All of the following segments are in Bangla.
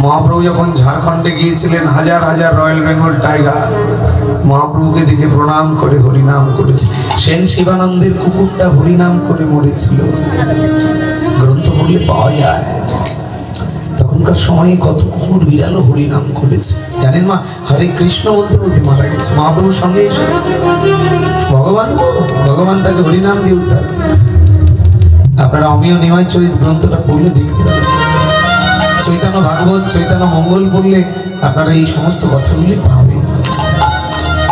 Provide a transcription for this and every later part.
মহাপ্রভু যখন ঝাড়খণ্ডে গিয়েছিলেন, হাজার হাজার রয়্যাল বেঙ্গল টাইগার মহাপ্রভুকে দেখে প্রণাম করে হরিনাম করেছে। সেন শিবানন্দের কুকুরটা হরিনাম করে মরেছিল, গ্রন্থ পড়লে পাওয়া যায়। তখনকার সময়ে কত কুকুর বিড়ালও হরিনাম করেছে, জানেন মা? হরে কৃষ্ণ বলতে বলতে মারা গেছে, মহাপ্রভুর সঙ্গে এসেছে। ভগবান তাকে হরিনাম দিয়ে উদ্ধার করেছে। আপনারা অমিয় নিমাই চরিত গ্রন্থটা পড়লে দেখতে পাবেন। চৈতন্য ভাগবত, চৈতন্য মঙ্গল পড়লে আপনারা এই সমস্ত কথাগুলি পাবেন।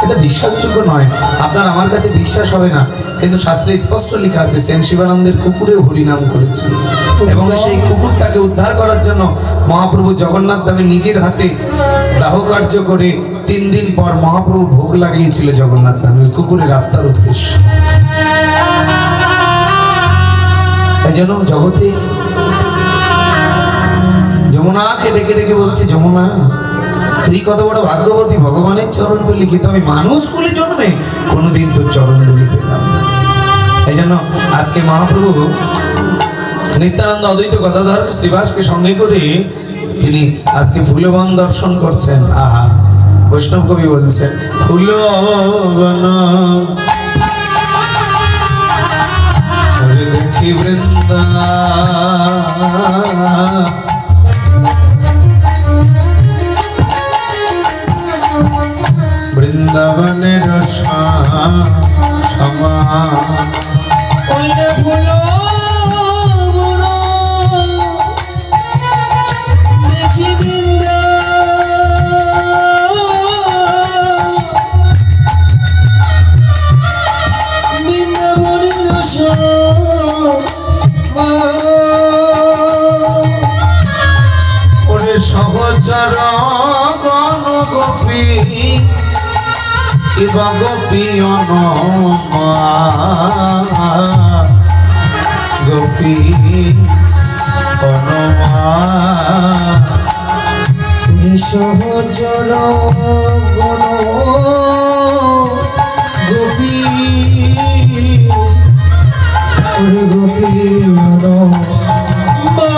এটা বিশ্বাসযোগ্য নয়, আপনার আমার কাছে বিশ্বাস হবে না, কিন্তু শাস্ত্রে স্পষ্ট লেখা আছে সেন শিবানন্দের কুকুরেও হরিনাম করেছিল। এবং সেই কুকুরটাকে উদ্ধার করার জন্য মহাপ্রভু জগন্নাথ ধামে নিজের হাতে দাহ কার্য করে 3 দিন পর মহাপ্রভু ভোগ লাগিয়েছিল জগন্নাথ ধামে কুকুরের আত্মার উদ্দেশ্যে। এই জন্য জগতে যমুনাকে ডেকে ডেকে বলছে, যমুনা তুই কত বড় ভাগ্যবতী, ভগবানের চরণ পেলি, কিন্তু আমি মানুষগুলি জন্মে কোনোদিন তোর চরণ ধুলি পেলাম না। এই জন্য আজকে মহাপ্রভু নিত্যানন্দ অদ্বৈত গদাধর শ্রীবাসকে সঙ্গে করে তিনি আজকে ফুলবন দর্শন করছেন। আহা, বৈষ্ণব কবি বলছেন ফুলবন দেখি বৃন্দাবনের সমা দেখি বৃন্দাবনের ওরে সহচর গণ গোপী কিবা গোপী অনমা গোপী অনমা সহচর গণ গোপী গোপী অনমা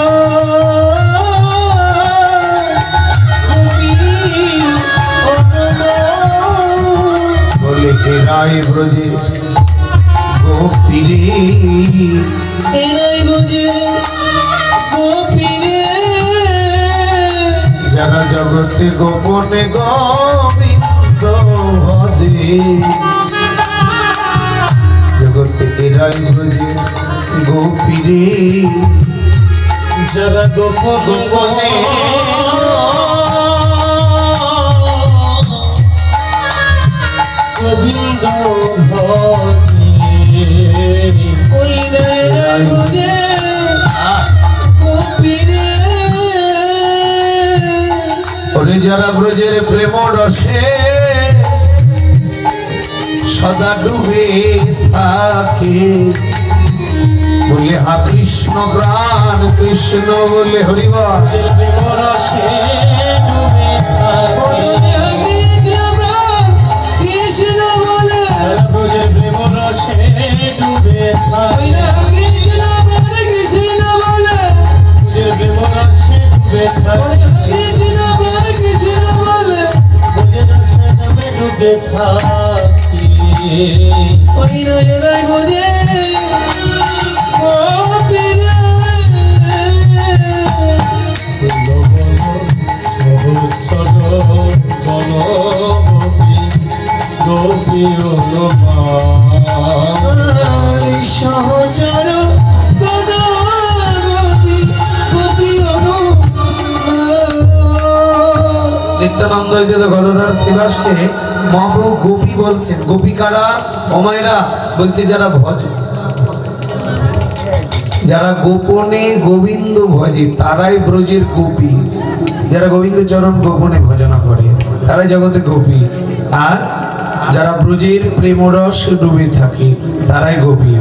এরাই ব্রজে গোপীরে, এরাই ব্রজে গোপীরে, যারা জগতে গোপনে গোবিন্দ ভজে। জগতে এরাই ব্রজে গোপীরে, যারা গোপনে গোবিন্দ ভজে। ওই ভজে গোপীরে, ওরে যারা ব্রজের প্রেম রসে সদা ডুবে থাকে, বলে হা কৃষ্ণ প্রাণ কৃষ্ণ বলে হরিবল প্রেম রসে ডুবে থাকে, প্রেম রসে ডুবে থাকে, কৃষ্ণ বলে প্রেম রসে ডুবে থাকে, কৃষ্ণ বলে ডুবে থাকি। ওই নয় বোঝে সহচর নিত্যানন্দ গদাধর শ্রীবাসকে মহাপ্রভু গোপী বলছেন। গোপিকারা অমায়রা বলছে যারা ভজ, যারা গোপনে গোবিন্দ ভজে তারাই ব্রজের গোপী। যারা গোবিন্দ চরণ গোপনে ভজনা করে তারাই জগতে গোপী, আর যারা ব্রজের প্রেমরস ডুবে থাকে তারাই গোপী।